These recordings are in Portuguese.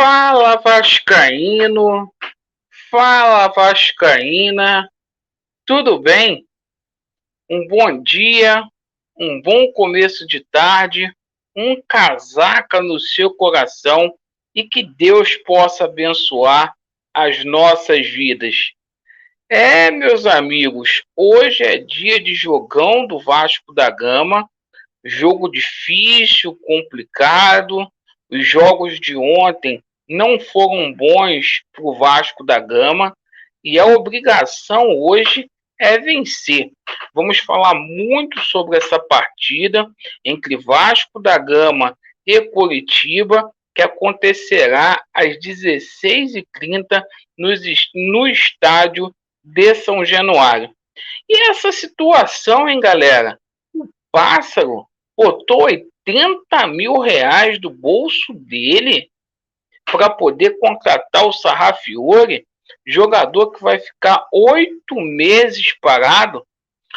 Fala Vascaíno, fala Vascaína, tudo bem? Um bom dia, um bom começo de tarde, um casaca no seu coração e que Deus possa abençoar as nossas vidas. Meus amigos, hoje é dia de jogão do Vasco da Gama, jogo difícil, complicado. Os jogos de ontem não foram bons para o Vasco da Gama e a obrigação hoje é vencer. Vamos falar muito sobre essa partida entre Vasco da Gama e Coritiba, que acontecerá às 16h30 no estádio de São Januário. E essa situação, hein, galera? O Pássaro botou R$ 80 mil do bolso dele para poder contratar o Sarrafiore, jogador que vai ficar 8 meses parado.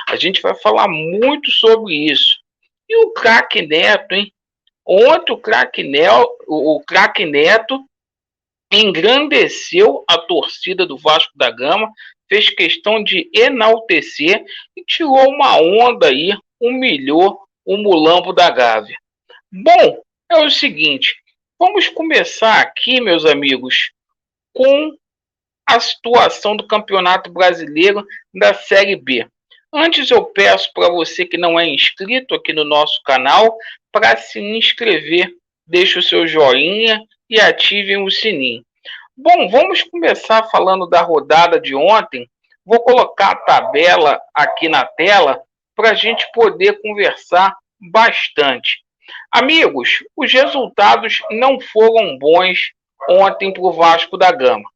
A gente vai falar muito sobre isso. E o craque Neto, hein? Ontem o craque Neto engrandeceu a torcida do Vasco da Gama, fez questão de enaltecer e tirou uma onda aí, humilhou o Mulambo da Gávea. Bom, é o seguinte, vamos começar aqui, meus amigos, com a situação do Campeonato Brasileiro da Série B. Antes eu peço para você que não é inscrito aqui no nosso canal, para se inscrever, deixe o seu joinha e ativem o sininho. Bom, vamos começar falando da rodada de ontem. Vou colocar a tabela aqui na tela para a gente poder conversar bastante. Amigos, os resultados não foram bons ontem para o Vasco da Gama.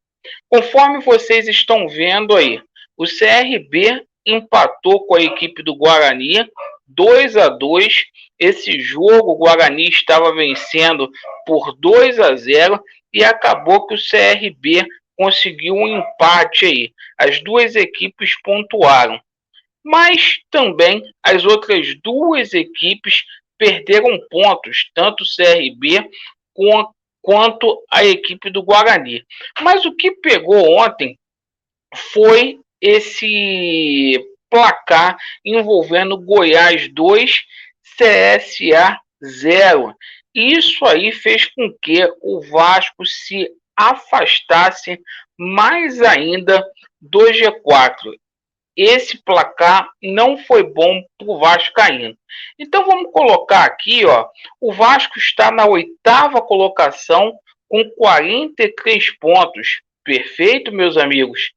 Conforme vocês estão vendo aí, o CRB empatou com a equipe do Guarani 2-2. Esse jogo o Guarani estava vencendo por 2-0 e acabou que o CRB conseguiu um empate aí. As duas equipes pontuaram. Mas também as outras duas equipes perderam pontos, tanto o CRB quanto a equipe do Guarani. Mas o que pegou ontem foi esse placar envolvendo Goiás 2, CSA 0. Isso aí fez com que o Vasco se afastasse mais ainda do G4. Esse placar não foi bom para o Vascaíno. Então vamos colocar aqui, ó, o Vasco está na 8ª colocação com 43 pontos. Perfeito, meus amigos?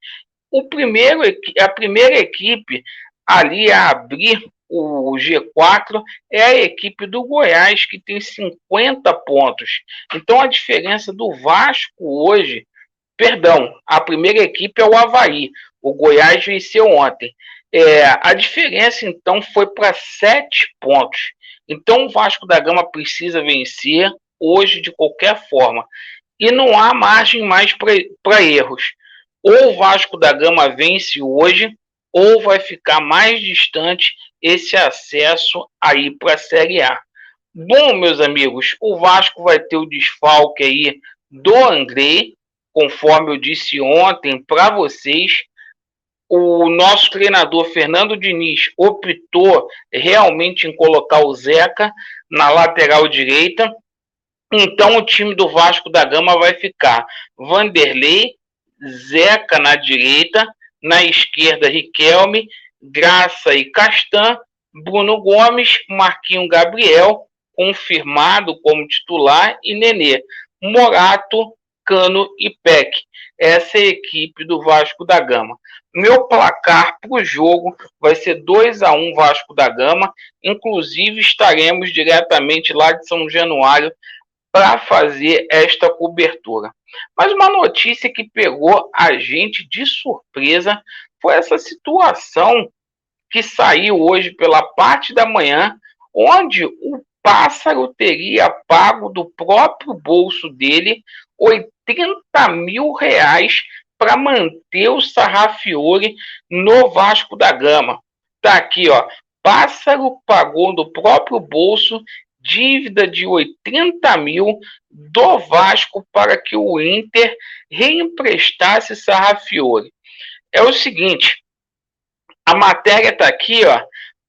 A primeira equipe ali a abrir o G4 é a equipe do Goiás, que tem 50 pontos. Então a diferença do Vasco hoje, a primeira equipe é o Avaí. O Goiás venceu ontem. A diferença, então, foi para 7 pontos. Então, o Vasco da Gama precisa vencer hoje de qualquer forma. E não há margem mais para erros. Ou o Vasco da Gama vence hoje, ou vai ficar mais distante esse acesso aí para a Série A. Bom, meus amigos, o Vasco vai ter o desfalque aí do Andrei, conforme eu disse ontem para vocês. O nosso treinador Fernando Diniz optou realmente em colocar o Zeca na lateral direita. Então o time do Vasco da Gama vai ficar Vanderlei, Zeca na direita, na esquerda Riquelme, Graça e Castan, Bruno Gomes, Marquinhos Gabriel, confirmado como titular, e Nenê, Morato, Cano e Peck. Essa é a equipe do Vasco da Gama. Meu placar para o jogo vai ser 2-1 Vasco da Gama. Inclusive estaremos diretamente lá de São Januário para fazer esta cobertura. Mas uma notícia que pegou a gente de surpresa foi essa situação que saiu hoje pela parte da manhã, onde o Pássaro teria pago do próprio bolso dele R$ 80 mil para manter o Sarrafiore no Vasco da Gama. Tá aqui, ó. Pássaro pagou do próprio bolso dívida de 80 mil do Vasco para que o Inter reemprestasse Sarrafiore. É o seguinte, a matéria está aqui, ó.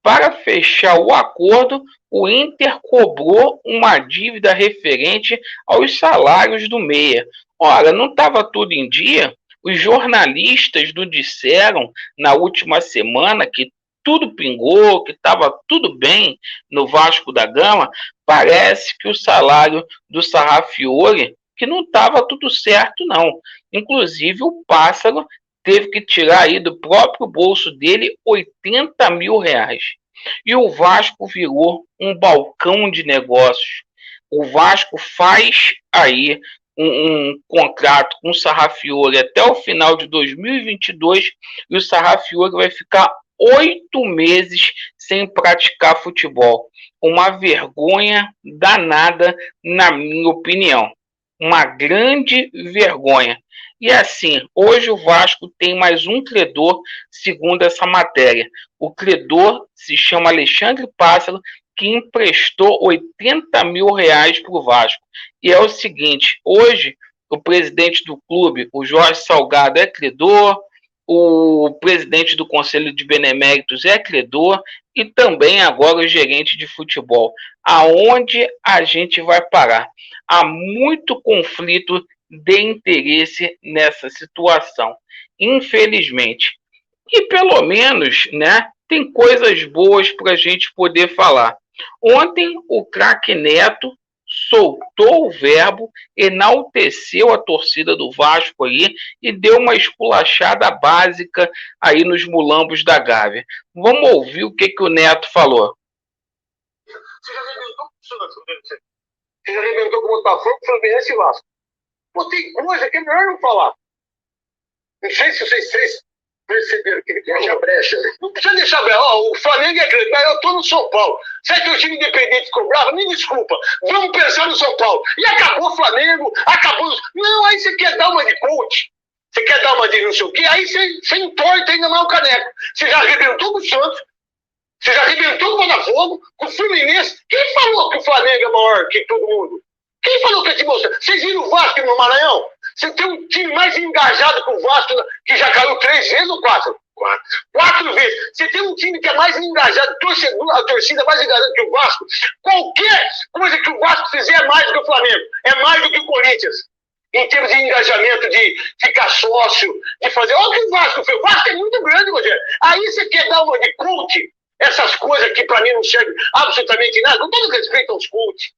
Para fechar o acordo, o Inter cobrou uma dívida referente aos salários do meia. Ora, não estava tudo em dia? Os jornalistas não disseram na última semana que tudo pingou, que estava tudo bem no Vasco da Gama? Parece que o salário do Sarrafiore, que não estava tudo certo, não. Inclusive, o Pássaro teve que tirar aí do próprio bolso dele 80 mil reais. E o Vasco virou um balcão de negócios. O Vasco faz aí um contrato com o Sarrafiore até o final de 2022 e o Sarrafiore vai ficar 8 meses sem praticar futebol. Uma vergonha danada, na minha opinião. Uma grande vergonha. E assim, hoje o Vasco tem mais um credor, segundo essa matéria. O credor se chama Alexandre Pássaro, que emprestou 80 mil reais para o Vasco. E é o seguinte, hoje o presidente do clube, o Jorge Salgado, é credor, o presidente do Conselho de Beneméritos é credor e também agora o gerente de futebol. Aonde a gente vai parar? Há muito conflito de interesse nessa situação, infelizmente. E pelo menos, né, tem coisas boas para a gente poder falar. Ontem o craque Neto soltou o verbo, enalteceu a torcida do Vasco aí e deu uma esculachada básica aí nos mulambos da Gávea. Vamos ouvir o que o Neto falou. Você já arrebentou com o Botafogo, Fluminense e Vasco. Pô, tem coisa que é melhor não falar. Não sei se vocês perceberam que ele deixa brecha. Não precisa deixar brecha. O Flamengo é grande, mas eu tô no São Paulo. Se é que o time independente ficou bravo, me desculpa. Vamos pensar no São Paulo. E acabou o Flamengo, acabou... Não, aí você quer dar uma de coach. Você quer dar uma de não sei o quê, aí você entorta ainda mais o caneco. Você já arrebentou com o Santos. Você já arrebentou com o Botafogo, com o Fluminense. Quem falou que o Flamengo é maior que todo mundo? Quem falou que é de você? Vocês viram o Vasco no Maranhão? Você tem um time mais engajado que o Vasco, que já caiu 3 vezes ou 4? 4 vezes. Você tem um time que é mais engajado, a torcida mais engajada que o Vasco. Qualquer coisa que o Vasco fizer é mais do que o Flamengo. É mais do que o Corinthians. Em termos de engajamento, de ficar sócio, de fazer... Olha o que o Vasco fez. O Vasco é muito grande, Rogério. Aí você quer dar uma de coach, essas coisas que para mim não servem absolutamente nada, com todo respeito aos coaches.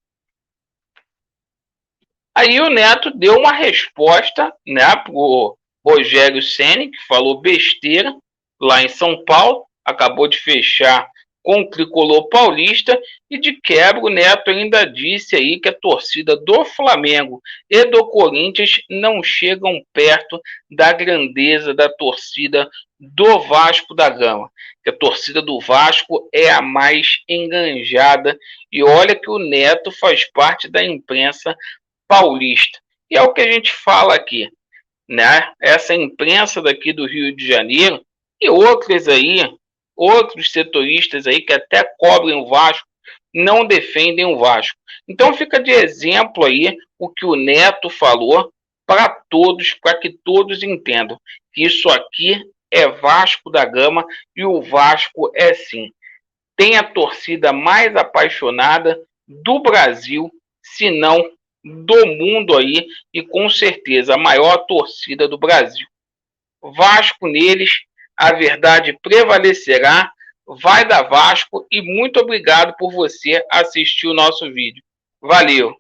Aí o Neto deu uma resposta, né, pro Rogério Ceni, que falou besteira lá em São Paulo, acabou de fechar com o tricolor paulista, e de quebra o Neto ainda disse aí que a torcida do Flamengo e do Corinthians não chegam perto da grandeza da torcida do Vasco da Gama, que a torcida do Vasco é a mais enganjada, e olha que o Neto faz parte da imprensa paulista. E é o que a gente fala aqui, né? Essa imprensa daqui do Rio de Janeiro e outras aí, outros setoristas aí que até cobrem o Vasco, não defendem o Vasco. Então fica de exemplo aí o que o Neto falou para todos, para que todos entendam que isso aqui é Vasco da Gama e o Vasco é sim. Tem a torcida mais apaixonada do Brasil, se não do mundo aí, e com certeza a maior torcida do Brasil. Vasco neles, a verdade prevalecerá, vai dar Vasco, e muito obrigado por você assistir o nosso vídeo. Valeu!